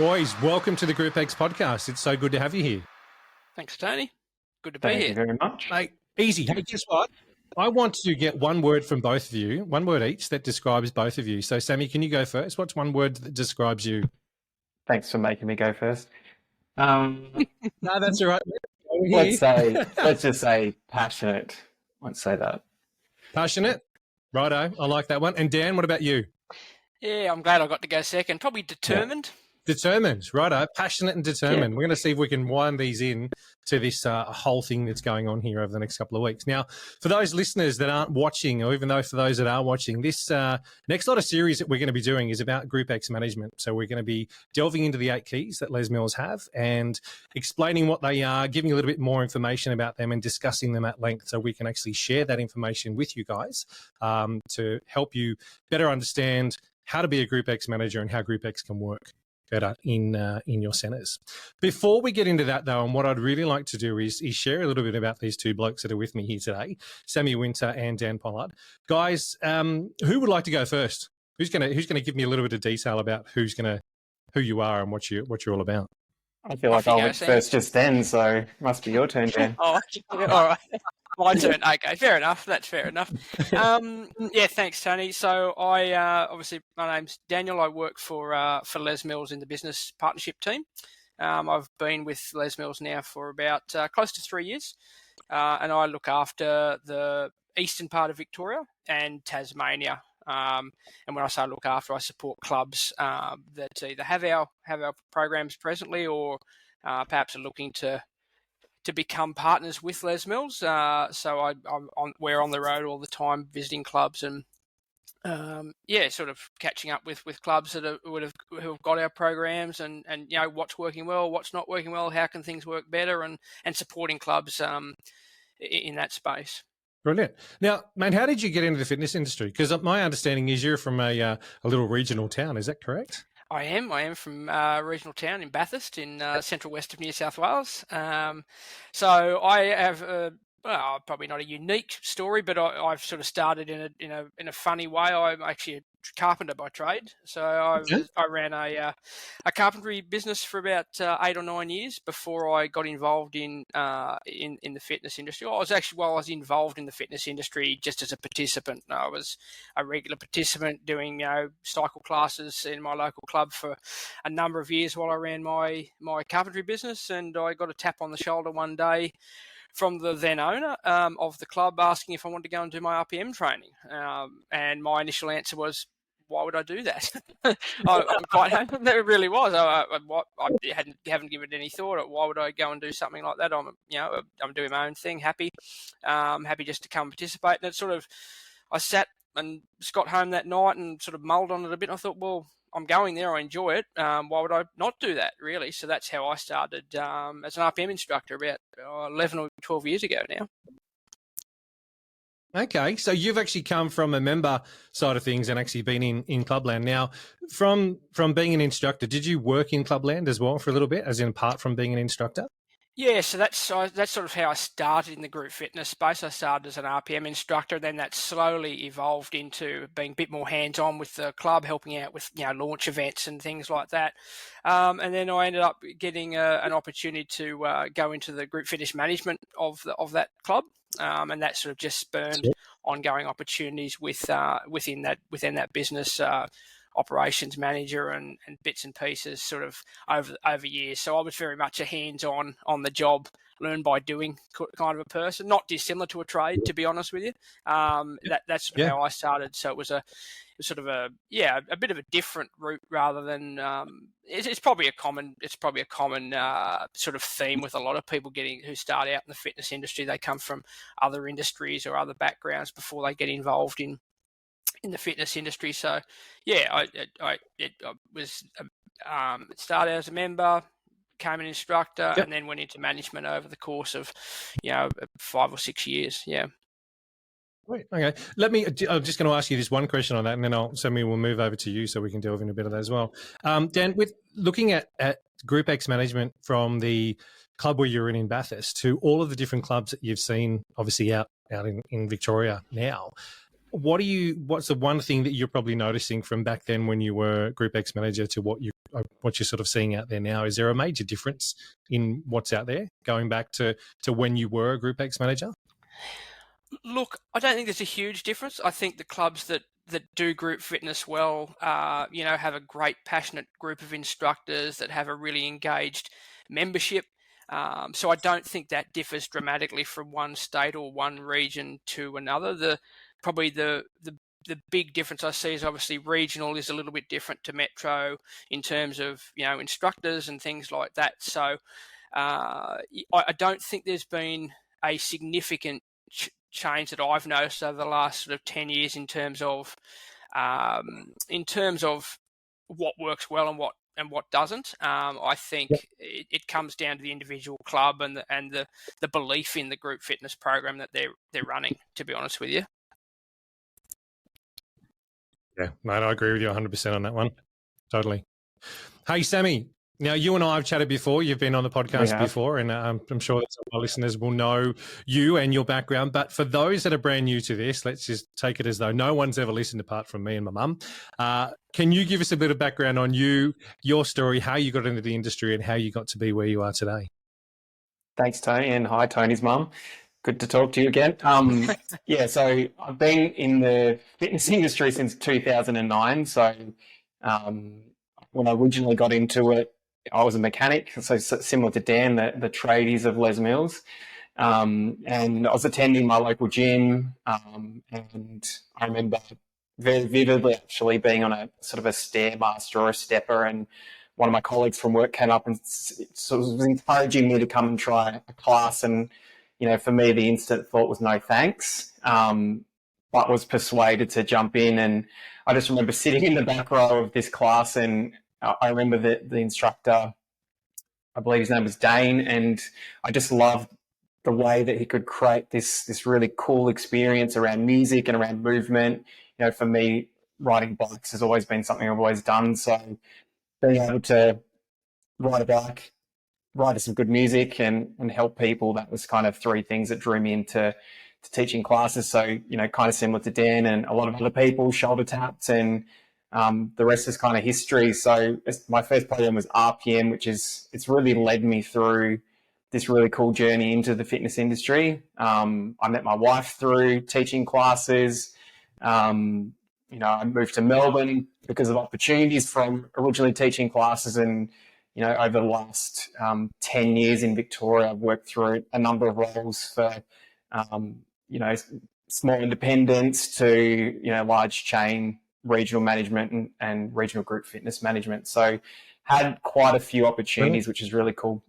Boys, welcome to the GROUPEX Podcast. It's so good to have you here. Thanks, Tony. Good to be here. Thank you very much. Mate, easy. Hey, guess what? I want to get one word from both of you, one word each that describes both of you. So, Sammy, can you go first? What's one word that describes you? Thanks for making me go first. No, that's all right. Let's just say passionate. Let's say that. Passionate. Righto. I like that one. And Dan, what about you? Yeah, I'm glad I got to go second. Probably determined. Yeah. Determined, righto. Passionate and determined. Yeah. We're going to see if we can wind these in to this whole thing that's going on here over the next couple of weeks. Now, for those listeners that aren't watching, or even though for those that are watching, this next lot of series that we're going to be doing is about GROUPEX management. So we're going to be delving into the 8 keys that Les Mills have and explaining what they are, giving a little bit more information about them and discussing them at length so we can actually share that information with you guys to help you better understand how to be a GROUPEX manager and how GROUPEX can work better in your centres. Before we get into that, though, and what I'd really like to do is share a little bit about these two blokes that are with me here today, Sammy Winter and Dan Pollard. Guys, who would like to go first? Who's gonna give me a little bit of detail about who you are and what you're all about? I feel like I went first just then, so it must be your turn, Dan. Oh, all right. My turn. Okay, fair enough. That's fair enough. Yeah, thanks, Tony. So I obviously my name's Daniel. I work for Les Mills in the business partnership team. I've been with Les Mills now for about close to 3 years, and I look after the eastern part of Victoria and Tasmania. And when I say look after, I support clubs that either have our programs presently or perhaps are looking to become partners with Les Mills. So we're on the road all the time visiting clubs and sort of catching up with clubs that who have got our programs and you know what's working well, what's not working well, how can things work better, and supporting clubs in that space. Brilliant. Now, mate, how did you get into the fitness industry? Because my understanding is you're from a little regional town. Is that correct? I am from a regional town in Bathurst in central west of New South Wales. So I have probably not a unique story, but I've sort of started in a funny way. I'm actually a carpenter by trade, so I ran a carpentry business for about 8 or 9 years before I got involved in the fitness industry. I was involved in the fitness industry just as a participant. I was a regular participant doing cycle classes in my local club for a number of years while I ran my carpentry business, and I got a tap on the shoulder one day from the then owner of the club asking if I wanted to go and do my RPM training. And my initial answer was, why would I do that? I'm quite happy. That really was. I haven't given it any thought. Why would I go and do something like that? I'm doing my own thing, happy just to come participate. And it sort of, I sat and got home that night and sort of mulled on it a bit. And I thought, well, I'm going there. I enjoy it. Why would I not do that, really? So that's how I started as an RPM instructor about 11 or 12 years ago now. Okay, so you've actually come from a member side of things and actually been in Clubland. Now, from being an instructor, did you work in Clubland as well for a little bit, as in apart from being an instructor? Yeah, so that's sort of how I started in the group fitness space. I started as an RPM instructor, then that slowly evolved into being a bit more hands-on with the club, helping out with launch events and things like that. And then I ended up getting an opportunity to go into the group fitness management of that club, and that sort of just spurned ongoing opportunities within that business. Operations manager and bits and pieces sort of over years. So I was very much a hands-on the job, learn by doing kind of a person, not dissimilar to a trade, to be honest with you. That's how I started. So it was a bit of a different route rather than it's probably a common sort of theme with a lot of people who start out in the fitness industry. They come from other industries or other backgrounds before they get involved in the fitness industry. So yeah, I started as a member, became an instructor, and then went into management over the course of 5 or 6 years. Yeah. Wait, okay. I'm just going to ask you this one question on that, and then we'll move over to you so we can delve into a bit of that as well. Dan, with looking at GROUPEX management from the club where you're in Bathurst to all of the different clubs that you've seen, obviously out in Victoria now, what's the one thing that you're probably noticing from back then when you were GROUPEX manager to what you're sort of seeing out there now? Is there a major difference in what's out there going back to when you were a GROUPEX manager? Look, I don't think there's a huge difference. I think the clubs that do group fitness well, have a great, passionate group of instructors that have a really engaged membership. So I don't think that differs dramatically from one state or one region to another. Probably the big difference I see is obviously regional is a little bit different to metro in terms of instructors and things like that. So I don't think there's been a significant change that I've noticed over the last sort of 10 years in terms of what works well and what doesn't. I think it comes down to the individual club and the belief in the group fitness program that they're running, to be honest with you. Yeah, mate, I agree with you 100% on that one. Totally. Hey, Sammy, now you and I have chatted before. You've been on the podcast before, and I'm sure that some of our listeners will know you and your background. But for those that are brand new to this, let's just take it as though no one's ever listened apart from me and my mum. Can you give us a bit of background on you, your story, how you got into the industry and how you got to be where you are today? Thanks, Tony, and hi, Tony's mum. Good to talk to you again. So I've been in the fitness industry since 2009. So when I originally got into it, I was a mechanic, so similar to Dan, the tradies of Les Mills. And I was attending my local gym, and I remember very vividly actually being on a sort of a stairmaster or a stepper, and one of my colleagues from work came up and sort of was encouraging me to come and try a class. And for me, the instant thought was no thanks, but was persuaded to jump in. And I just remember sitting in the back row of this class, and I remember the instructor, I believe his name was Dane, and I just loved the way that he could create this really cool experience around music and around movement. For me, riding bikes has always been something I've always done. So being able to ride a bike, ride to some good music and help people, that was kind of three things that drew me into teaching classes. So, kind of similar to Dan and a lot of other people, shoulder taps, and the rest is kind of history. So my first program was RPM, it's really led me through this really cool journey into the fitness industry. I met my wife through teaching classes. I moved to Melbourne because of opportunities from originally teaching classes. And, over the last 10 years in Victoria, I've worked through a number of roles for, small independents to, large chain regional management and regional group fitness management. So had quite a few opportunities, which is really cool.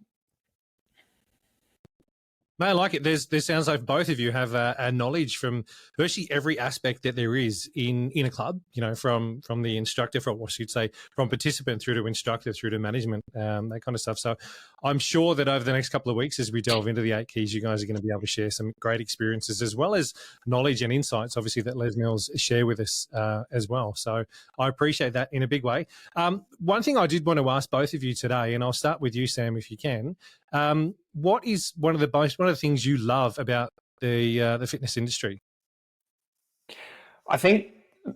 Man, I like it. There sounds like both of you have a knowledge from virtually every aspect that there is in a club, from the instructor, from what you'd say, from participant through to instructor, through to management, that kind of stuff. So I'm sure that over the next couple of weeks, as we delve into the 8 keys, you guys are going to be able to share some great experiences as well as knowledge and insights, obviously, that Les Mills share with us as well. So I appreciate that in a big way. One thing I did want to ask both of you today, and I'll start with you, Sam, if you can. What is one of the things you love about the fitness industry? I think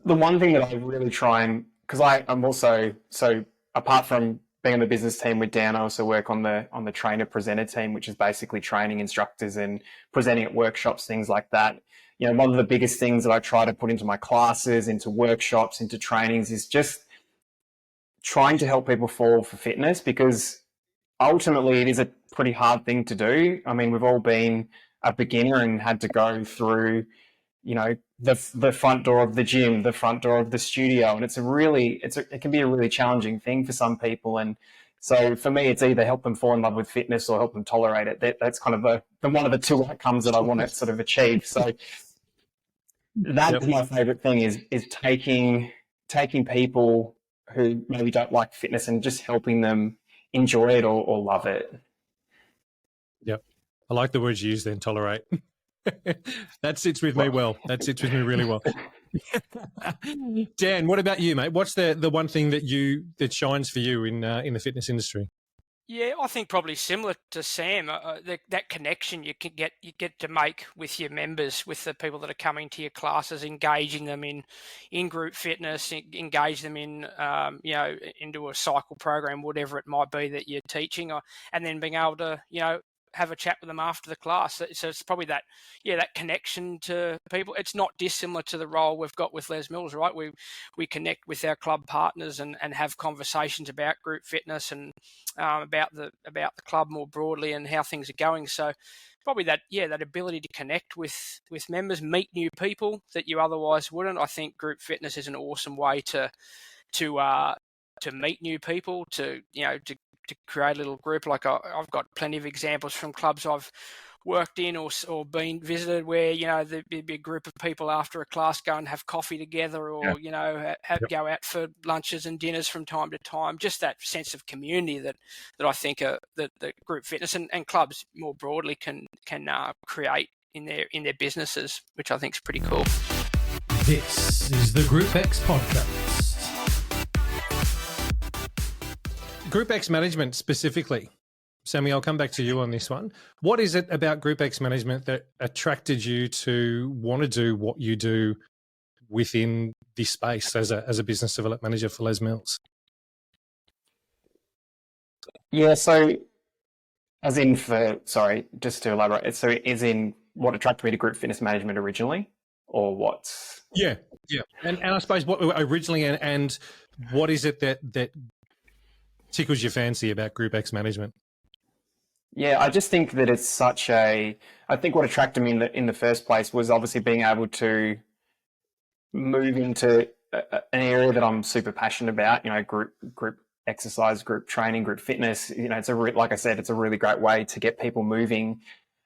the one thing that I really try and, because I'm also, so apart from being on the business team with Dan, I also work on the trainer presenter team, which is basically training instructors and presenting at workshops, things like that. One of the biggest things that I try to put into my classes, into workshops, into trainings is just trying to help people fall for fitness, because ultimately it is a pretty hard thing to do. I mean, we've all been a beginner and had to go through, the front door of the gym, the front door of the studio. And it can be a really challenging thing for some people. And so for me, it's either help them fall in love with fitness or help them tolerate it. That's kind of the one of the two outcomes that I want to sort of achieve. So that's my favorite thing is taking people who maybe don't like fitness and just helping them enjoy it or love it. Yep. I like the words you use then, tolerate. That sits with me well. That sits with me really well. Dan, what about you, mate? What's the one thing that shines for you in the fitness industry? Yeah, I think probably similar to Sam. That connection you get to make with your members, with the people that are coming to your classes, engaging them in group fitness, engage them in into a cycle program, whatever it might be that you're teaching, and then being able to have a chat with them after the class. So it's probably that connection to people. It's not dissimilar to the role we've got with Les Mills, right? We connect with our club partners and have conversations about group fitness and about the club more broadly and how things are going. So probably that ability to connect with members, meet new people that you otherwise wouldn't. I think group fitness is an awesome way to meet new people, to create a little group. Like I've got plenty of examples from clubs I've worked in or been visited where there'd be a group of people after a class go and have coffee together, or go out for lunches and dinners from time to time. Just that sense of community that I think that group fitness and clubs more broadly can create in their businesses, which I think is pretty cool. This is the GROUPEX Podcast. GROUPEX management specifically. Sammy, I'll come back to you on this one. What is it about GROUPEX management that attracted you to want to do what you do within this space as a business development manager for Les Mills? Yeah, so just to elaborate, so as in what attracted me to group fitness management originally, or what's... Yeah. And I suppose what originally and what is it that tickles your fancy about GROUPEX management? Yeah, I just think that it's I think what attracted me in the first place was obviously being able to move into an area that I'm super passionate about, group exercise, group training, group fitness. Like I said, it's a really great way to get people moving.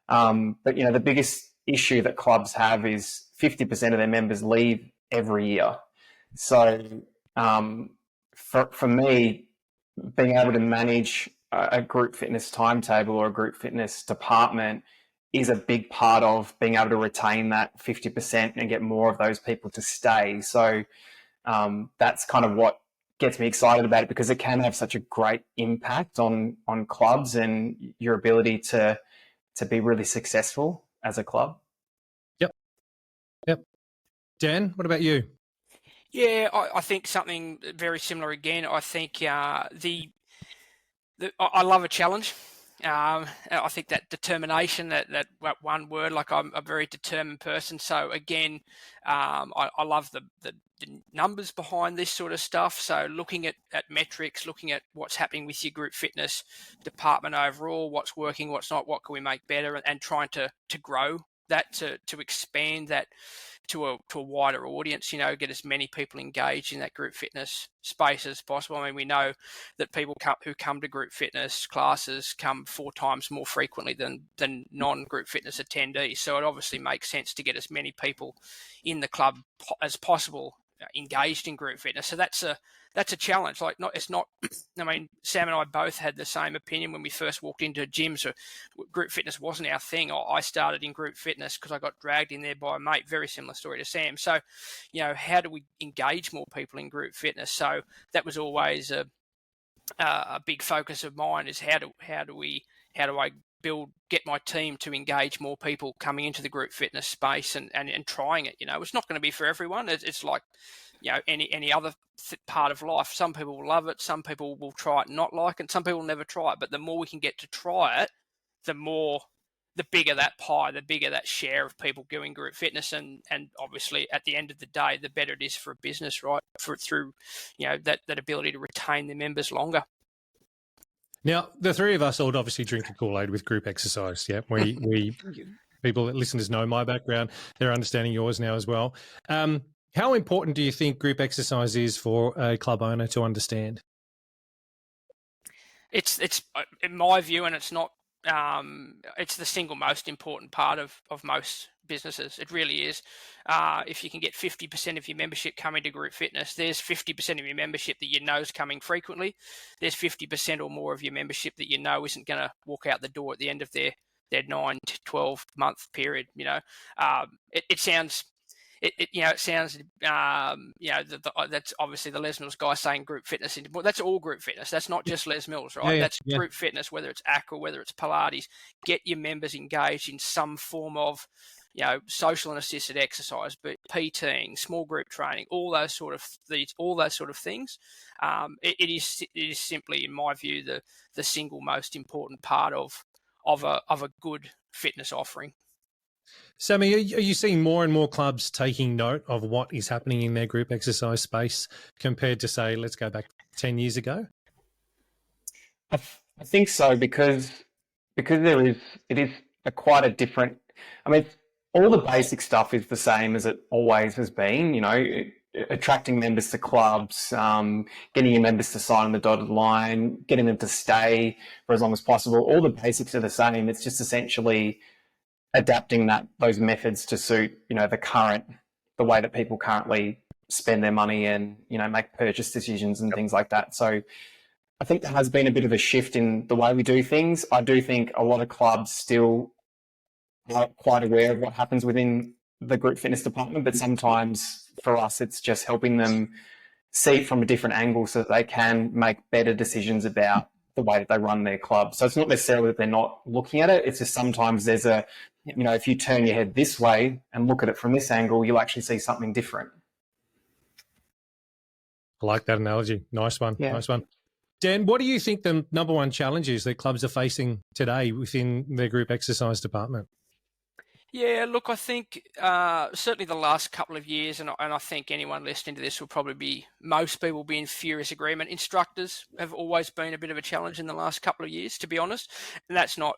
But the biggest issue that clubs have is 50% of their members leave every year. So for me, being able to manage a group fitness timetable or a group fitness department is a big part of being able to retain that 50% and get more of those people to stay. So that's kind of what gets me excited about it, because it can have such a great impact on clubs and your ability to be really successful as a club. Yep. Dan, what about you? Yeah, I think something very similar again. I think I love a challenge. I think that determination, that one word, like I'm a very determined person. So again, I love the numbers behind this sort of stuff. So looking at metrics, looking at what's happening with your group fitness department overall, what's working, what's not, what can we make better, and trying to grow that, to expand that to a wider audience, get as many people engaged in that group fitness space as possible. I mean, we know that people who come to group fitness classes come 4 times more frequently than non-group fitness attendees. So it obviously makes sense to get as many people in the club as possible engaged in group fitness. So that's a challenge. Like, it's not. I mean, Sam and I both had the same opinion when we first walked into gyms. So group fitness wasn't our thing. I started in group fitness because I got dragged in there by a mate. Very similar story to Sam. So, how do we engage more people in group fitness? So that was always a big focus of mine. Is how do I get my team to engage more people coming into the group fitness space and trying it. It's not going to be for everyone. It's like, any other part of life. Some people will love it. Some people will try it and not like it. Some people will never try it. But the more we can get to try it, the bigger that pie, the bigger that share of people doing group fitness. And obviously at the end of the day, the better it is for a business, right? Through that ability to retain their members longer. Now, the three of us all obviously drink a Kool-Aid with group exercise. Yeah, we people, listeners know my background. They're understanding yours now as well. How important do you think group exercise is for a club owner to understand? It's in my view, and it's not. It's the single most important part of most businesses. It really is. If you can get 50% of your membership coming to group fitness, there's 50% of your membership that is coming frequently. There's 50% or more of your membership that isn't going to walk out the door at the end of their 9 to 12 month period. It it sounds, that's obviously the Les Mills guy saying group fitness. Well, that's all group fitness. That's not just Les Mills, right? That's group fitness, whether it's aqua, whether it's Pilates. Get your members engaged in some form of, social and assisted exercise, but PTing, small group training, all those sort of things. It is simply, in my view, the single most important part of a good fitness offering. Sammy, are you seeing more and more clubs taking note of what is happening in their group exercise space compared to, say, let's go back 10 years ago? I think so, because it is quite a different. I mean, all the basic stuff is the same as it always has been. Attracting members to clubs, getting your members to sign on the dotted line, getting them to stay for as long as possible. All the basics are the same. It's just essentially adapting those methods to suit, the way that people currently spend their money and, make purchase decisions and things like that. So I think there has been a bit of a shift in the way we do things. I do think a lot of clubs still are quite aware of what happens within the group fitness department, but sometimes for us, it's just helping them see it from a different angle so that they can make better decisions about the way that they run their club. So it's not necessarily that they're not looking at it. It's just sometimes there's if you turn your head this way and look at it from this angle, you'll actually see something different. I like that analogy. Nice one. Yeah. Nice one. Dan, what do you think the number one challenge is that clubs are facing today within their group exercise department? Yeah, look, I think certainly the last couple of years, and I think anyone listening to this most people will be in furious agreement. Instructors have always been a bit of a challenge in the last couple of years, to be honest. And that's not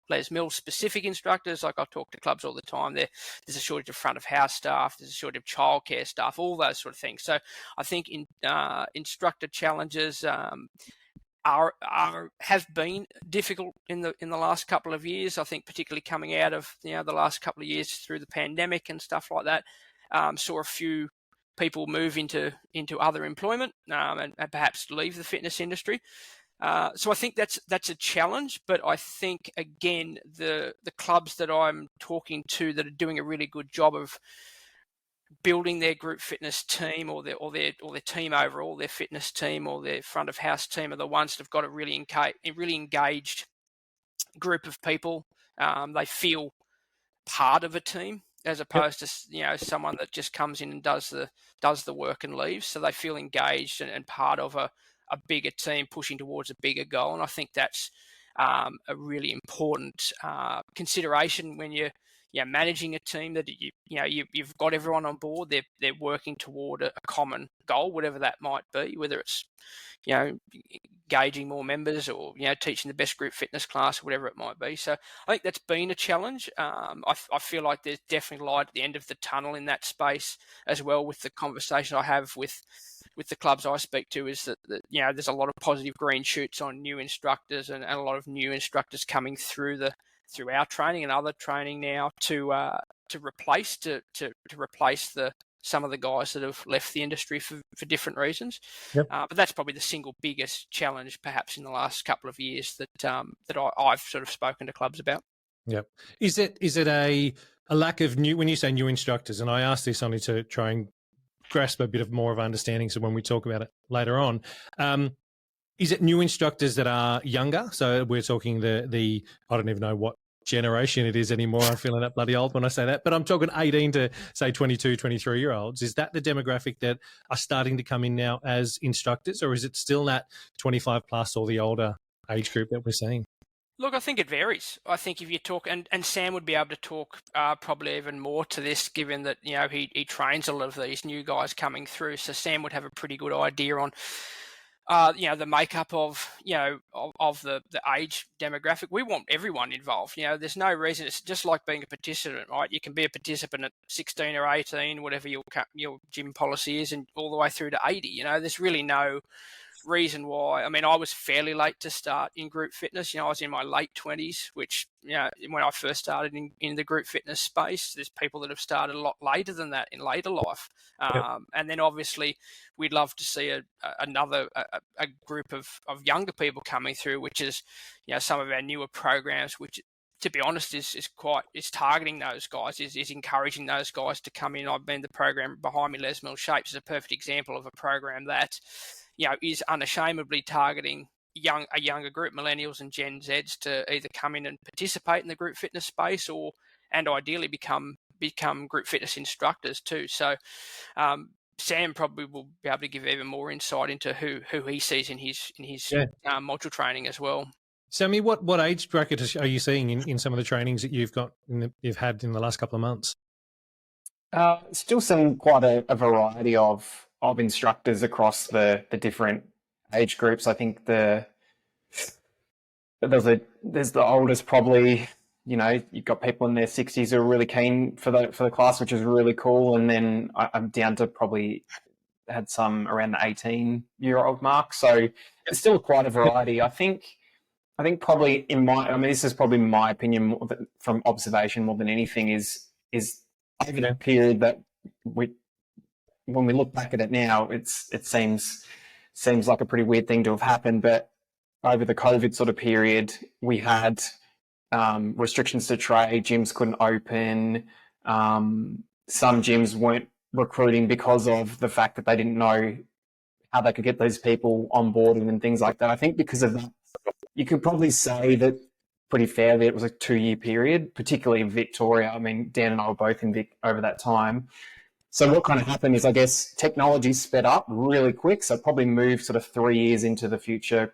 Les Mills specific instructors. Like, I talk to clubs all the time. There's a shortage of front of house staff. There's a shortage of childcare staff, all those sort of things. So I think instructor challenges have been difficult in the last couple of years. I think particularly coming out of the last couple of years through the pandemic and stuff like that, saw a few people move into other employment and perhaps leave the fitness industry. So I think that's a challenge. But I think again the clubs that I'm talking to that are doing a really good job of building their group fitness team or their team overall, their fitness team or their front of house team, are the ones that have got a really engaged group of people. They feel part of a team as opposed to someone that just comes in and does the work and leaves. So they feel engaged and part of a bigger team pushing towards a bigger goal. And I think that's a really important consideration when you're managing a team, that you've got everyone on board. They're working toward a common goal, whatever that might be, whether it's engaging more members or teaching the best group fitness class or whatever it might be. So I think that's been a challenge. I feel like there's definitely light at the end of the tunnel in that space as well. With the conversation I have with the clubs I speak to, is that there's a lot of positive green shoots on new instructors and a lot of new instructors coming through our training and other training now to replace some of the guys that have left the industry for different reasons. Yep. But that's probably the single biggest challenge perhaps in the last couple of years that I've sort of spoken to clubs about. Yep. Is it a lack of new, when you say new instructors, and I ask this only to try and grasp a bit of more of understanding so when we talk about it later on, is it new instructors that are younger? So we're talking the I don't even know what generation it is anymore. I'm feeling that bloody old when I say that. But I'm talking 18 to, say, 22, 23-year-olds. Is that the demographic that are starting to come in now as instructors, or is it still that 25 plus or the older age group that we're seeing? Look, I think it varies. I think if you talk, and Sam would be able to talk probably even more to this, given that he trains a lot of these new guys coming through. So Sam would have a pretty good idea on the makeup of the age demographic. We want everyone involved. There's no reason. It's just like being a participant, right? You can be a participant at 16 or 18, whatever your gym policy is, and all the way through to 80. There's really no reason why. I mean, I was fairly late to start in group fitness. I was in my late 20s, which, when I first started in the group fitness space, there's people that have started a lot later than that in later life. Yep. And then obviously we'd love to see another group of younger people coming through, which is, some of our newer programs, which to be honest, is targeting those guys, is encouraging those guys to come in. I've been the program behind me, Les Mills Shapes, is a perfect example of a program that, is unashamedly targeting a younger group, millennials and Gen Zs, to either come in and participate in the group fitness space and ideally become group fitness instructors too. So Sam probably will be able to give even more insight into who he sees in his module training as well. Sammy, what age bracket are you seeing in some of the trainings that you've had in the last couple of months? Still quite a variety of instructors across the different age groups. I think there's the oldest, probably, you've got people in their 60s who are really keen for the class, which is really cool. And then I'm down to probably had some around the 18-year-old mark. So it's still quite a variety. I think probably this is probably my opinion from observation more than anything is over that period that when we look back at it now, it seems like a pretty weird thing to have happened. But over the COVID sort of period, we had restrictions to trade, gyms couldn't open. Some gyms weren't recruiting because of the fact that they didn't know how they could get those people on board and things like that. I think because of that, you could probably say that pretty fairly it was a 2-year period, particularly in Victoria. I mean, Dan and I were both in Vic over that time. So what kind of happened is, I guess, technology sped up really quick. So it probably moved sort of 3 years into the future,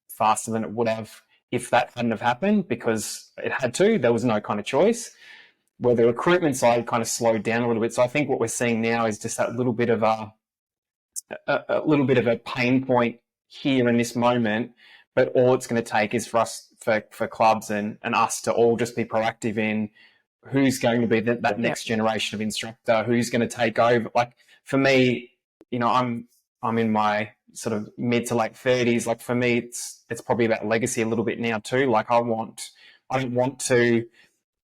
faster than it would have if that hadn't have happened, because it had to. There was no kind of choice. Where the recruitment side kind of slowed down a little bit. So I think what we're seeing now is just that little bit of a pain point here in this moment. But all it's going to take is for us, for clubs and us to all just be proactive in who's going to be that next generation of instructor, who's going to take over. Like for me, I'm in my sort of mid to late 30s. Like for me, it's probably about legacy a little bit now too. Like I don't want to,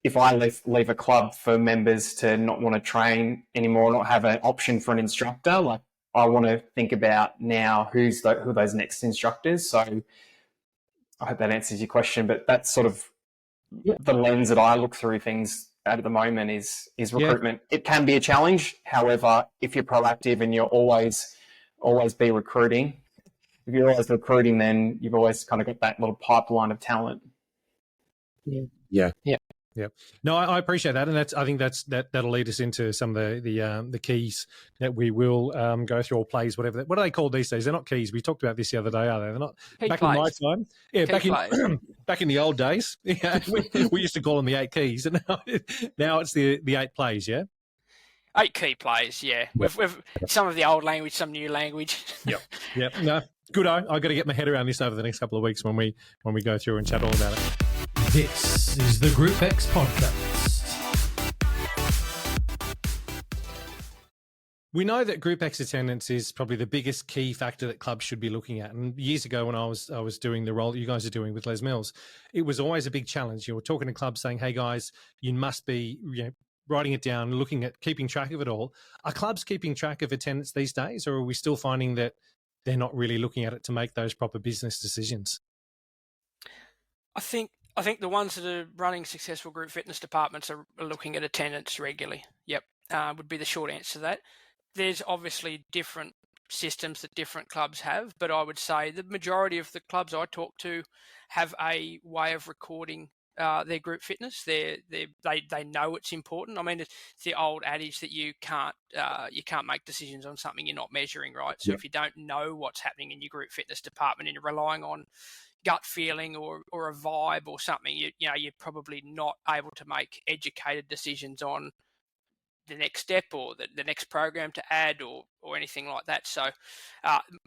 if I leave a club, for members to not want to train anymore, not have an option for an instructor. Like I want to think about now who are those next instructors. So I hope that answers your question, but that's sort of the lens that I look through things at the moment is recruitment. Yeah. It can be a challenge. However, if you're proactive and you're always be recruiting, if you're always recruiting, then you've always kind of got that little pipeline of talent. Yeah. No, I appreciate that, and I think that'll lead us into some of the keys that we will go through, or plays, whatever. What are they called these days? They're not keys. We talked about this the other day, are they? They're not. Key back plays. In my time, yeah, back in the old days, yeah, we used to call them the 8 keys, and now it's the 8 plays, yeah. 8 key plays, yeah. With some of the old language, some new language. Yep. No, good. I've got to get my head around this over the next couple of weeks when we go through and chat all about it. This is the GROUPEX Podcast. We know that GROUPEX attendance is probably the biggest key factor that clubs should be looking at. And years ago, when I was doing the role that you guys are doing with Les Mills, it was always a big challenge. You were talking to clubs saying, "Hey guys, you must be writing it down, looking at keeping track of it all." Are clubs keeping track of attendance these days, or are we still finding that they're not really looking at it to make those proper business decisions? I think the ones that are running successful group fitness departments are looking at attendance regularly. Yep, would be the short answer to that. There's obviously different systems that different clubs have, but I would say the majority of the clubs I talk to have a way of recording their group fitness. They know it's important. I mean, it's the old adage that you can't make decisions on something you're not measuring, right? So if you don't know what's happening in your group fitness department and you're relying on gut feeling or a vibe or something, you're probably not able to make educated decisions on the next step or the next program to add or anything like that. So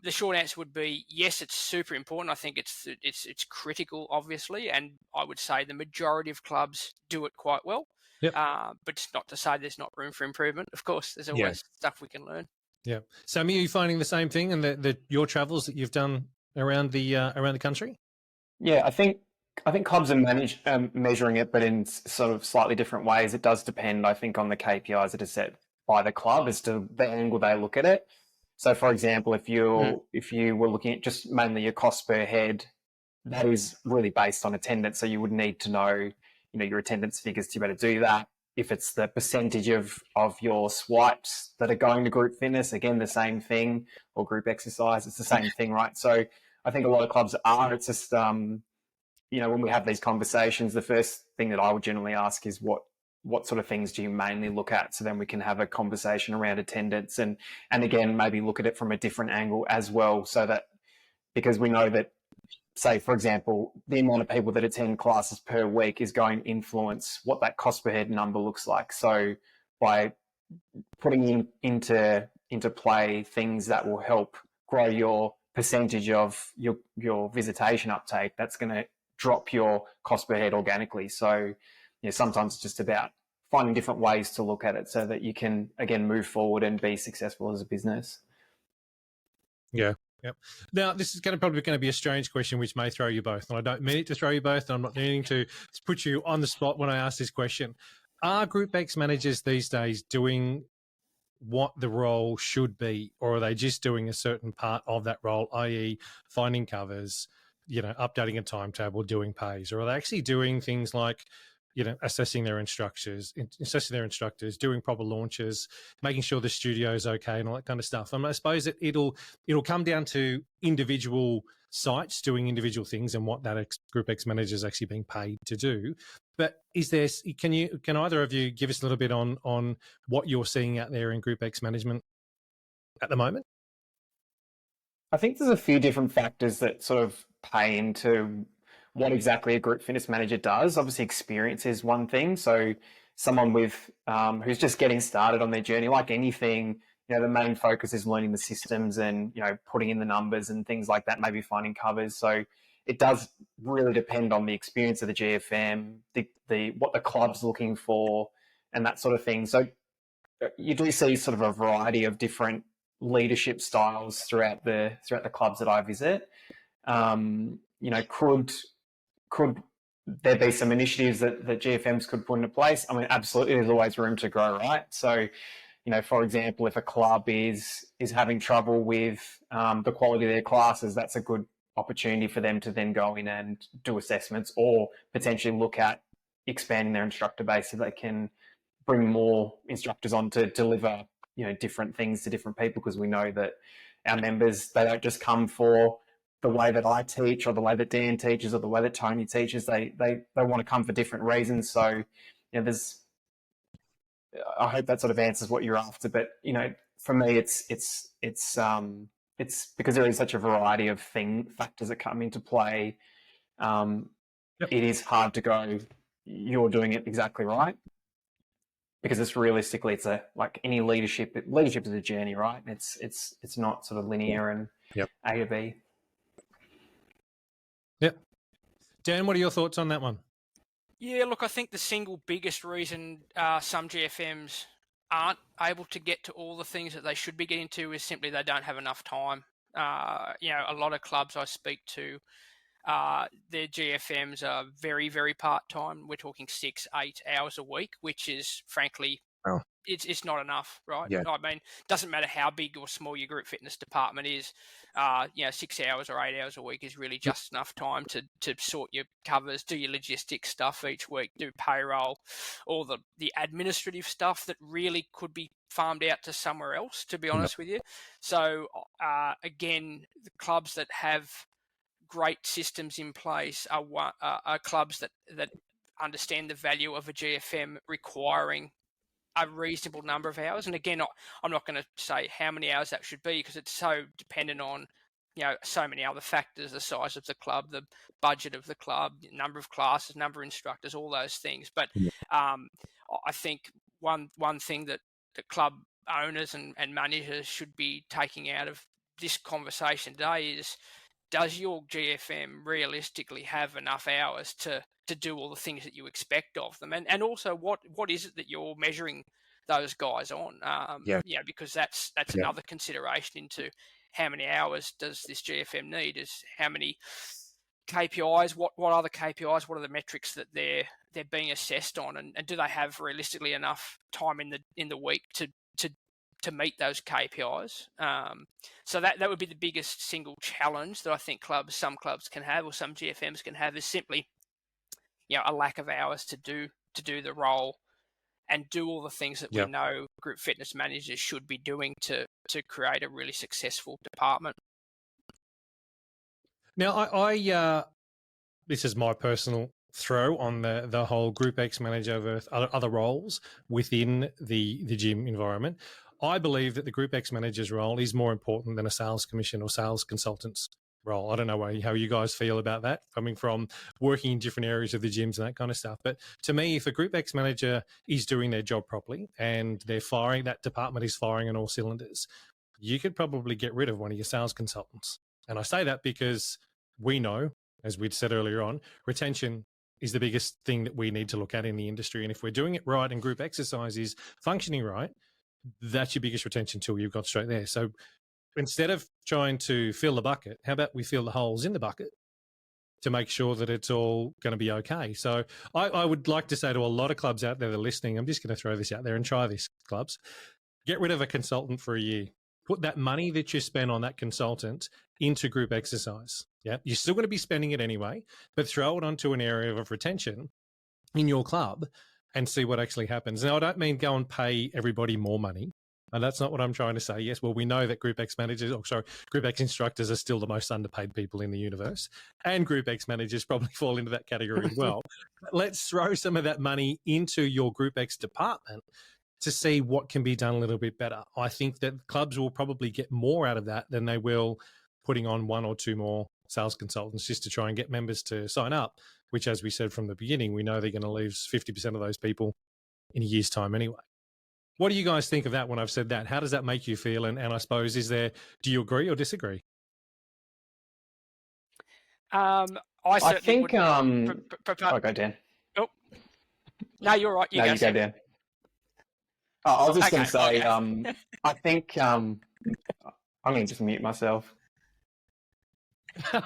the short answer would be yes, it's super important. I think it's critical, obviously, and I would say the majority of clubs do it quite well. Yep. But it's not to say there's not room for improvement. Of course, there's always stuff we can learn. Yeah. Sammy, are you finding the same thing in your travels that you've done around the country? Yeah, I think clubs are measuring it, but in sort of slightly different ways. It does depend, I think, on the KPIs that are set by the club as to the angle they look at it. So, for example, if you were looking at just mainly your cost per head, that is really based on attendance. So you would need to know, your attendance figures to be able to do that. If it's the percentage of your swipes that are going to group fitness, again, the same thing, or group exercise, it's the same thing, right? So I think a lot of clubs are. It's just, when we have these conversations, the first thing that I would generally ask is what sort of things do you mainly look at? So then we can have a conversation around attendance and again, maybe look at it from a different angle as well. So that, because we know that, say, for example, the amount of people that attend classes per week is going to influence what that cost per head number looks like. So by putting into play things that will help grow your percentage of your visitation uptake, that's going to drop your cost per head organically. So, sometimes it's just about finding different ways to look at it so that you can, again, move forward and be successful as a business. Yeah. Yep. Now, this is probably going to be a strange question, which may throw you both. And I don't mean it to throw you both. And I'm not meaning to put you on the spot when I ask this question. Are GroupEX managers these days doing what the role should be, or are they just doing a certain part of that role, i.e. finding covers, updating a timetable, doing pays, or are they actually doing things like, assessing their instructors, doing proper launches, making sure the studio's okay and all that kind of stuff? I suppose it'll come down to individual sites doing individual things and what that GroupEX manager is actually being paid to do. But can either of you give us a little bit on what you're seeing out there in GroupEX management at the moment? I think there's a few different factors that sort of pay into what exactly a group fitness manager does. Obviously, experience is one thing. So someone with who's just getting started on their journey, like anything, the main focus is learning the systems and, putting in the numbers and things like that, maybe finding covers. So it does really depend on the experience of the GFM, what the club's looking for and that sort of thing. So you do see sort of a variety of different leadership styles throughout the clubs that I visit. Could there be some initiatives that GFMs could put into place? I mean, absolutely, there's always room to grow, right? So, for example, if a club is having trouble with the quality of their classes, that's a good opportunity for them to then go in and do assessments or potentially look at expanding their instructor base so they can bring more instructors on to deliver, different things to different people, because we know that our members, they don't just come for the way that I teach or the way that Dan teaches or the way that Tony teaches. They want to come for different reasons. So, I hope that sort of answers what you're after. But, for me, it's because there is such a variety of factors that come into play. It is hard to go, you're doing it exactly right, because it's like any leadership is a journey, right? It's not sort of linear and A to B. Yep. Dan, what are your thoughts on that one? Yeah, look, I think the single biggest reason some GFMs aren't able to get to all the things that they should be getting to is simply they don't have enough time. A lot of clubs I speak to, their GFMs are very, very part-time. We're talking 6-8 hours a week, which is frankly, it's not enough, right? Yeah. I mean, doesn't matter how big or small your group fitness department is, 6 hours or 8 hours a week is really just enough time to sort your covers, do your logistics stuff each week, do payroll, all the administrative stuff that really could be farmed out to somewhere else, to be honest with you. So, again, the clubs that have great systems in place are clubs that understand the value of a GFM requiring a reasonable number of hours. And again, I'm not going to say how many hours that should be, because it's so dependent on, so many other factors, the size of the club, the budget of the club, number of classes, number of instructors, all those things. But I think one thing that the club owners and managers should be taking out of this conversation today is, does your GFM realistically have enough hours to do all the things that you expect of them? And also, what is it that you're measuring those guys on? Because that's another consideration into how many hours does this GFM need, is how many KPIs, what are the KPIs, what are the metrics that they're being assessed on, and do they have realistically enough time in the week to to meet those KPIs. So that would be the biggest single challenge that I think some clubs can have, or some GFMs can have, is simply, a lack of hours to do the role and do all the things that we know group fitness managers should be doing to create a really successful department. Now, I this is my personal throw on the whole GROUPEX manager versus other roles within the gym environment. I believe that the GROUPEX manager's role is more important than a sales commission or sales consultant's role. I don't know how you guys feel about that, coming from working in different areas of the gyms and that kind of stuff. But to me, if a GROUPEX manager is doing their job properly and that department is firing on all cylinders, you could probably get rid of one of your sales consultants. And I say that because we know, as we'd said earlier on, retention is the biggest thing that we need to look at in the industry. And if we're doing it right and group exercise is functioning right, that's your biggest retention tool you've got straight there. So instead of trying to fill the bucket, how about we fill the holes in the bucket to make sure that it's all going to be okay? So I would like to say to a lot of clubs out there that are listening, I'm just going to throw this out there and try this, clubs. Get rid of a consultant for a year. Put that money that you spend on that consultant into group exercise. Yeah, you're still going to be spending it anyway, but throw it onto an area of retention in your club and see what actually happens. Now, I don't mean go and pay everybody more money. And that's not what I'm trying to say. Yes, well, we know that GROUPEX GROUPEX instructors are still the most underpaid people in the universe, and GROUPEX managers probably fall into that category as well. Let's throw some of that money into your GROUPEX department to see what can be done a little bit better. I think that clubs will probably get more out of that than they will putting on one or two more sales consultants just to try and get members to sign up, which, as we said from the beginning, we know they're going to lose 50% of those people in a year's time anyway. What do you guys think of that when I've said that? How does that make you feel? And I suppose, do you agree or disagree? I think, go, Dan. Oh, no, you're right. You go, Dan. I was just going to say, I think I'm going to just mute myself. Dear.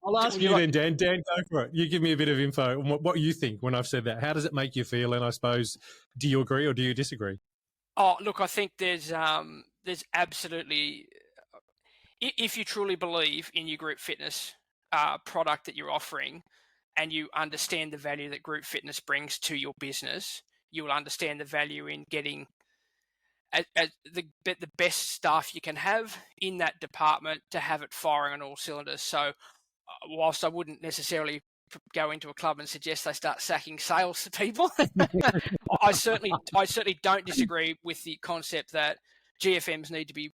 I'll ask you then, Dan. Dan, go for it. You give me a bit of info on what you think when I've said that. How does it make you feel? And I suppose, do you agree or do you disagree? Oh, look, I think there's absolutely, if you truly believe in your group fitness product that you're offering, and you understand the value that group fitness brings to your business, you will understand the value in getting the best staff you can have in that department to have it firing on all cylinders. So whilst I wouldn't necessarily go into a club and suggest they start sacking sales people, I certainly don't disagree with the concept that GFMs need to be,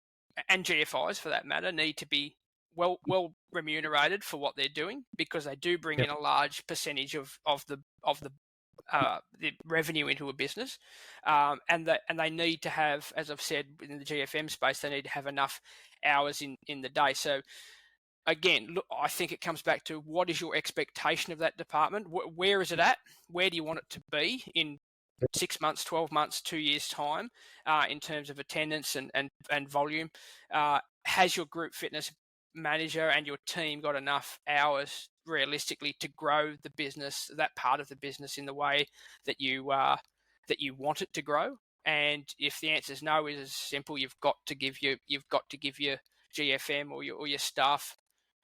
and GFIs for that matter, need to be well remunerated for what they're doing, because they do bring in a large percentage of the revenue into a business, and they need to have, as I've said, in the GFM space, they need to have enough hours in the day. So again, look, I think it comes back to what is your expectation of that department? Where is it at? Where do you want it to be in 6 months, 12 months, 2 years' time, in terms of attendance and volume? Has your group fitness manager and your team got enough hours realistically to grow the business, that part of the business, in the way that you want it to grow? And if the answer is no, it is simple. You've got to give your GFM or your staff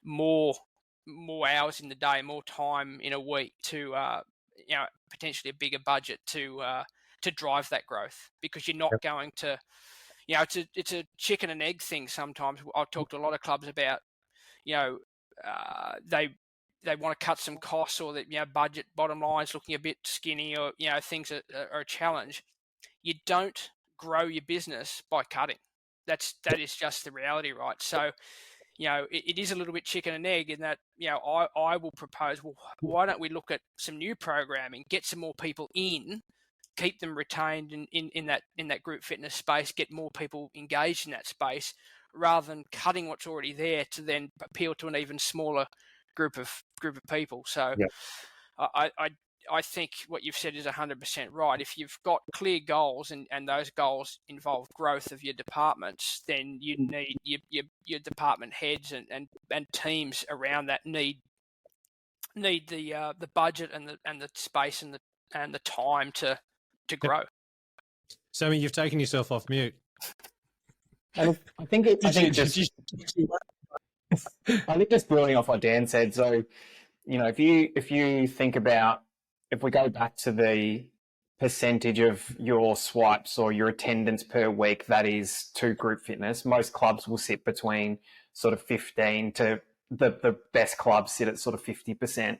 more hours in the day, more time in a week to potentially a bigger budget to drive that growth, because you're not going to, it's a chicken and egg thing. Sometimes I've talked to a lot of clubs about, they want to cut some costs, or that, budget bottom line's looking a bit skinny, or, things are a challenge. You don't grow your business by cutting. That is just the reality, right? So, it is a little bit chicken and egg in that, I will propose, well, why don't we look at some new programming, get some more people in, keep them retained in that group fitness space, get more people engaged in that space, rather than cutting what's already there to then appeal to an even smaller group of people. So I think what you've said is 100% right. If you've got clear goals and those goals involve growth of your departments, then you need your department heads and teams around that need the budget and the space and and the time to grow. Sammy, you've taken yourself off mute. And I think just building off what Dan said. So, if you think about, if we go back to the percentage of your swipes or your attendance per week that is to group fitness, most clubs will sit between sort of 15 to the best clubs sit at sort of 50%.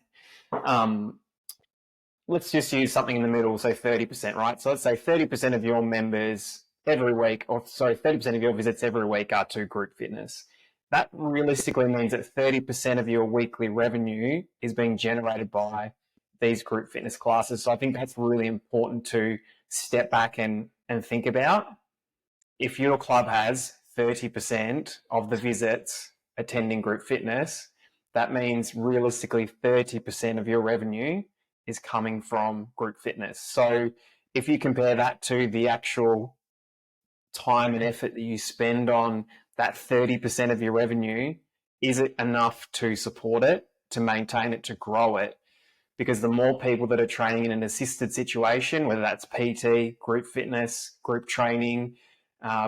Let's just use something in the middle, so 30%, right? So let's say 30% of your members every week, 30% of your visits every week are to group fitness. That realistically means that 30% of your weekly revenue is being generated by these group fitness classes. So I think that's really important to step back and think about. If your club has 30% of the visits attending group fitness, that means realistically 30% of your revenue is coming from group fitness. So if you compare that to the actual time and effort that you spend on that 30% of your revenue, is it enough to support it, to maintain it, to grow it? Because the more people that are training in an assisted situation, whether that's PT, group fitness, group training,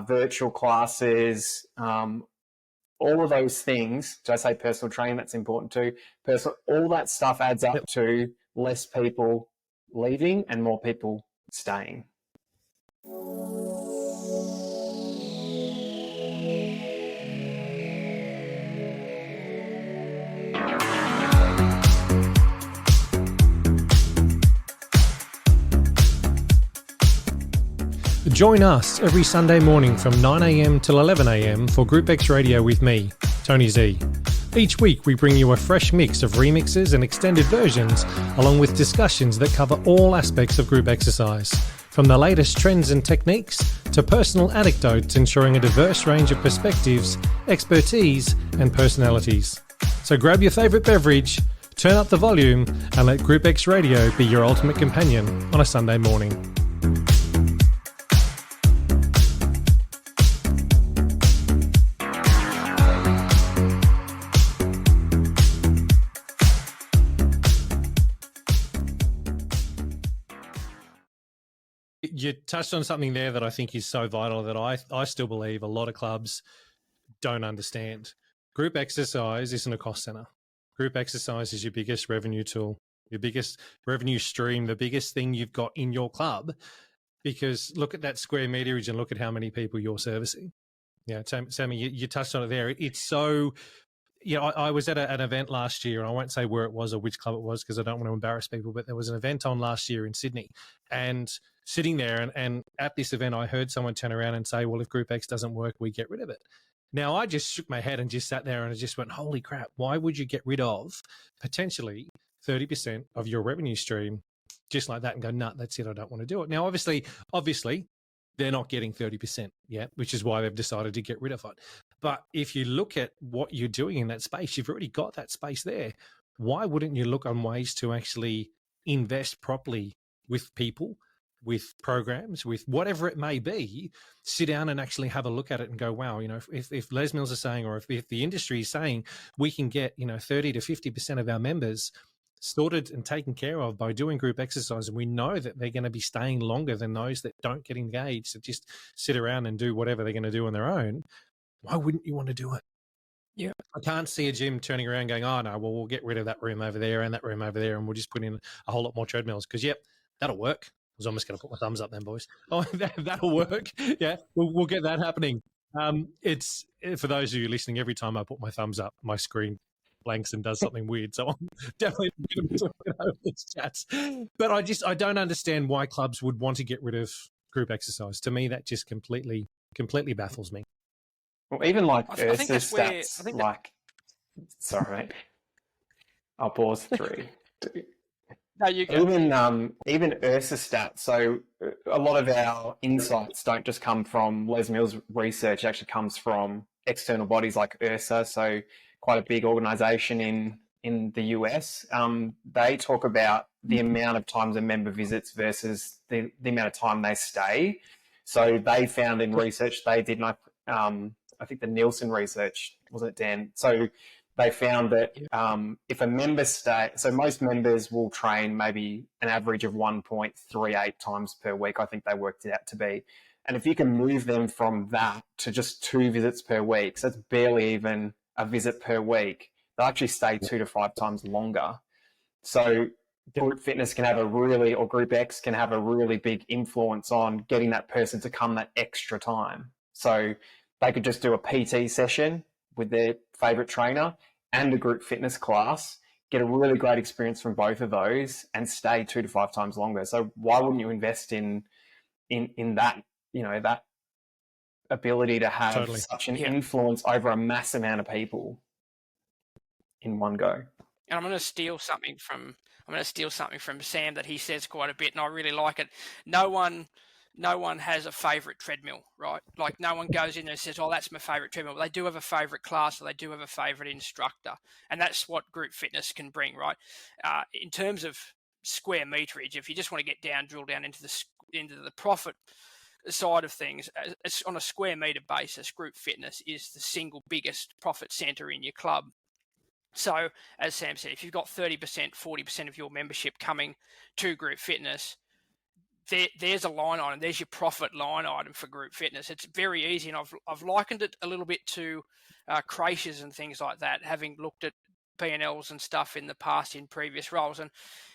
virtual classes, all of those things, did I say personal training? That's important too. All that stuff adds up to less people leaving and more people staying. Join us every Sunday morning from 9 a.m. till 11 a.m. for GROUPEX Radio with me, Tony Z. Each week we bring you a fresh mix of remixes and extended versions, along with discussions that cover all aspects of group exercise, from the latest trends and techniques to personal anecdotes, ensuring a diverse range of perspectives, expertise and personalities. So grab your favourite beverage, turn up the volume and let GROUPEX Radio be your ultimate companion on a Sunday morning. You touched on something there that I think is so vital that I still believe a lot of clubs don't understand. Group exercise isn't a cost center. Group exercise is your biggest revenue tool, your biggest revenue stream, the biggest thing you've got in your club, because look at that square meterage and look at how many people you're servicing. Yeah, Sammy, you touched on it there. It's so... I was at an event last year, and I won't say where it was or which club it was because I don't want to embarrass people, but there was an event on last year in Sydney. And sitting there and at this event, I heard someone turn around and say, well, if Group X doesn't work, we get rid of it. Now, I just shook my head and just sat there and I just went, holy crap, why would you get rid of potentially 30% of your revenue stream just like that and go, nah, that's it, I don't want to do it. Now, obviously, they're not getting 30% yet, which is why they've decided to get rid of it. But if you look at what you're doing in that space, you've already got that space there. Why wouldn't you look on ways to actually invest properly with people, with programs, with whatever it may be, sit down and actually have a look at it and go, wow, if Les Mills are saying, or if the industry is saying we can get, 30 to 50% of our members sorted and taken care of by doing group exercise, and we know that they're going to be staying longer than those that don't get engaged, that just sit around and do whatever they're going to do on their own, why wouldn't you want to do it? Yeah. I can't see a gym turning around going, oh no, well, we'll get rid of that room over there and that room over there and we'll just put in a whole lot more treadmills because, yep, that'll work. I was almost going to put my thumbs up then, boys. Oh, that'll work. Yeah, we'll get that happening. It's for those of you listening, every time I put my thumbs up, my screen blanks and does something weird. So I'm definitely going to be talking over these chats. But I don't understand why clubs would want to get rid of group exercise. To me, that just completely baffles me. Well, even like I think that's where, sorry, mate. I'll pause 3, 2. No, you go. Even Ursa stats. So a lot of our insights don't just come from Les Mills research. It actually comes from external bodies like Ursa. So quite a big organization in the US. They talk about the amount of times a member visits versus the amount of time they stay. So they found in research they did not. I think the Nielsen research, wasn't it, Dan? So they found that if a member so most members will train maybe an average of 1.38 times per week, I think they worked it out to be. And if you can move them from that to just 2 visits per week, so that's barely even a visit per week, they'll actually stay 2 to 5 times longer. So group fitness can have or GROUPEX can have a really big influence on getting that person to come that extra time. So they could just do a PT session with their favorite trainer and a group fitness class, get a really great experience from both of those and stay 2 to 5 times longer. So why wouldn't you invest in that, that ability to have such an influence over a mass amount of people in one go? And I'm going to steal something from Sam that he says quite a bit, and I really like it. No one has a favourite treadmill, right? Like no one goes in there and says, "Oh, that's my favourite treadmill." They do have a favourite class, or they do have a favourite instructor, and that's what group fitness can bring, right? In terms of square meterage, if you just want to drill down into the profit side of things, on a square meter basis, group fitness is the single biggest profit centre in your club. So, as Sam said, if you've got 30%, 40% of your membership coming to group fitness, there's a line item. There's your profit line item for group fitness. It's very easy, and I've likened it a little bit to creches and things like that, having looked at P&Ls and stuff in the past in previous roles. And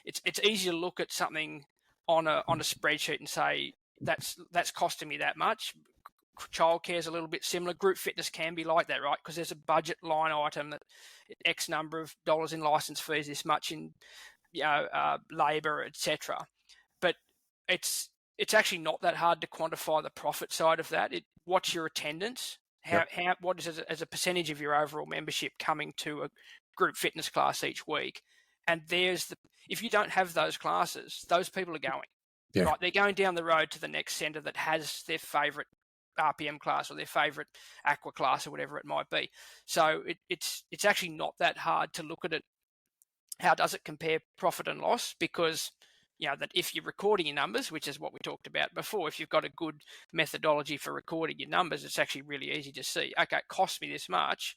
it's easy to look at something on a spreadsheet and say that's costing me that much. Childcare is a little bit similar. Group fitness can be like that, right? Because there's a budget line item that X number of dollars in license fees, this much in labour, etc. But it's actually not that hard to quantify the profit side of that. What's your attendance? What is it as a percentage of your overall membership coming to a group fitness class each week? And if you don't have those classes, those people are going. Yeah. Right, they're going down the road to the next centre that has their favourite RPM class or their favourite aqua class or whatever it might be. So it's actually not that hard to look at it. How does it compare profit and loss? Because that if you're recording your numbers, which is what we talked about before, if you've got a good methodology for recording your numbers, it's actually really easy to see, okay, it costs me this much,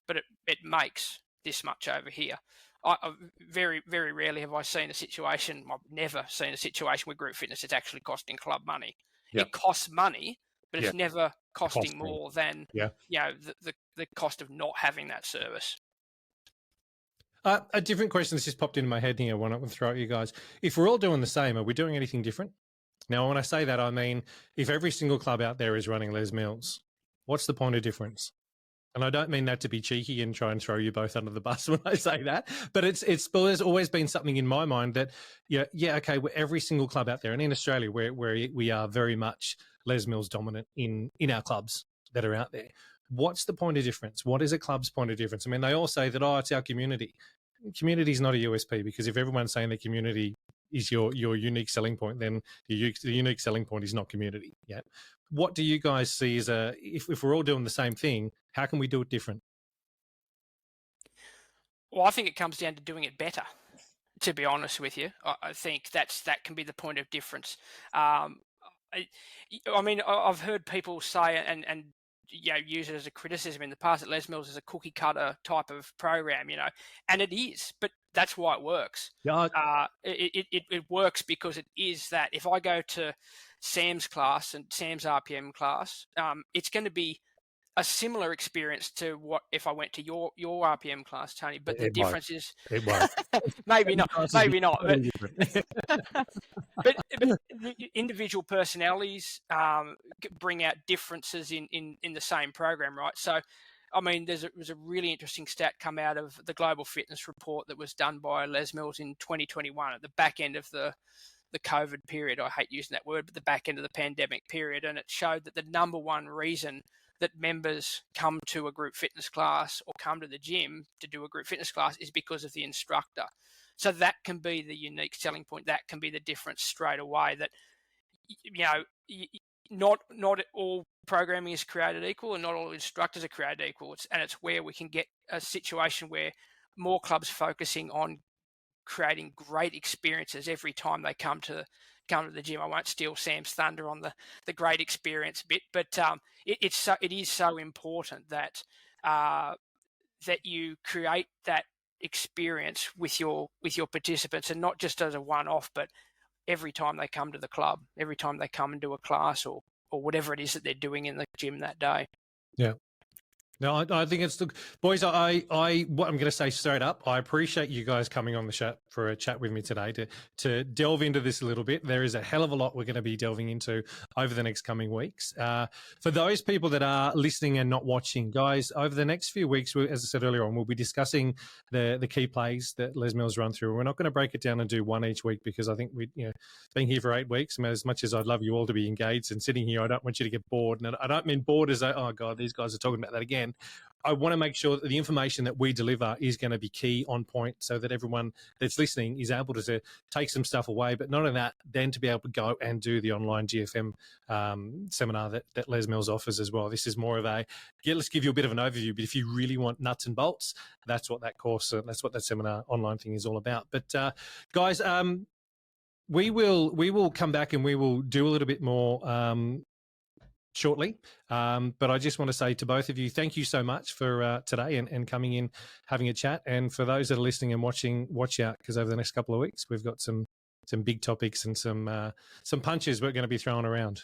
but it makes this much over here. I very, very rarely have I seen a situation, I've never seen a situation with group fitness it's actually costing club money. Yep. It costs money, but it's never costing more than the cost of not having that service. A different question that's just popped into my head here. I want to throw at you guys. If we're all doing the same, are we doing anything different? Now, when I say that, I mean, if every single club out there is running Les Mills, what's the point of difference? And I don't mean that to be cheeky and try and throw you both under the bus when I say that, but there's always been something in my mind that, okay, every single club out there, and in Australia, where we are very much Les Mills dominant in our clubs that are out there. What's the point of difference? What is a club's point of difference? I mean, they all say that, it's our community. Community is not a USP, because if everyone's saying the community is your unique selling point, then the unique selling point is not community. Yeah. What do you guys see as if we're all doing the same thing, how can we do it different? Well, I think it comes down to doing it better, to be honest with you. I think that can be the point of difference. I mean, I've heard people say and use it as a criticism in the past that Les Mills is a cookie cutter type of program, and it is, but that's why it works. Yeah. It works because it is that. If I go to Sam's class and Sam's RPM class, it's going to be a similar experience to what if I went to your RPM class, Tony. But the difference is it won't. maybe not. But the individual personalities bring out differences in the same program, right? So, I mean, there was a really interesting stat come out of the Global Fitness Report that was done by Les Mills in 2021 at the back end of the COVID period. I hate using that word, but the back end of the pandemic period. And it showed that the number one reason that members come to a group fitness class or come to the gym to do a group fitness class is because of the instructor. So that can be the unique selling point. That can be the difference straight away, that, not all programming is created equal and not all instructors are created equal. It's where we can get a situation where more clubs focusing on creating great experiences every time they come to the gym. I won't steal Sam's thunder on the great experience bit, but it is so important that that you create that experience with your participants, and not just as a one-off, but every time they come to the club, every time they come and do a class or whatever it is that they're doing in the gym that day. Yeah. No, I think it's the boys. What I'm going to say straight up, I appreciate you guys coming on the show for a chat with me today to delve into this a little bit. There is a hell of a lot we're going to be delving into over the next coming weeks. For those people that are listening and not watching, guys, over the next few weeks, as I said earlier on, we'll be discussing the key plays that Les Mills run through. We're not going to break it down and do one each week, because I think being here for 8 weeks, I mean, as much as I'd love you all to be engaged and sitting here, I don't want you to get bored. And I don't mean bored as oh God, these guys are talking about that again. I want to make sure that the information that we deliver is going to be key, on point, so that everyone that's listening is able to take some stuff away. But not only that, then to be able to go and do the online GFM seminar that Les Mills offers as well. This is more of let's give you a bit of an overview. But if you really want nuts and bolts, that's what that course, that's what that seminar online thing is all about. But guys, we will come back and we will do a little bit more shortly. But I just want to say to both of you, thank you so much for today and coming in, having a chat. And for those that are listening and watching, watch out, because over the next couple of weeks, we've got some big topics and some punches we're going to be throwing around.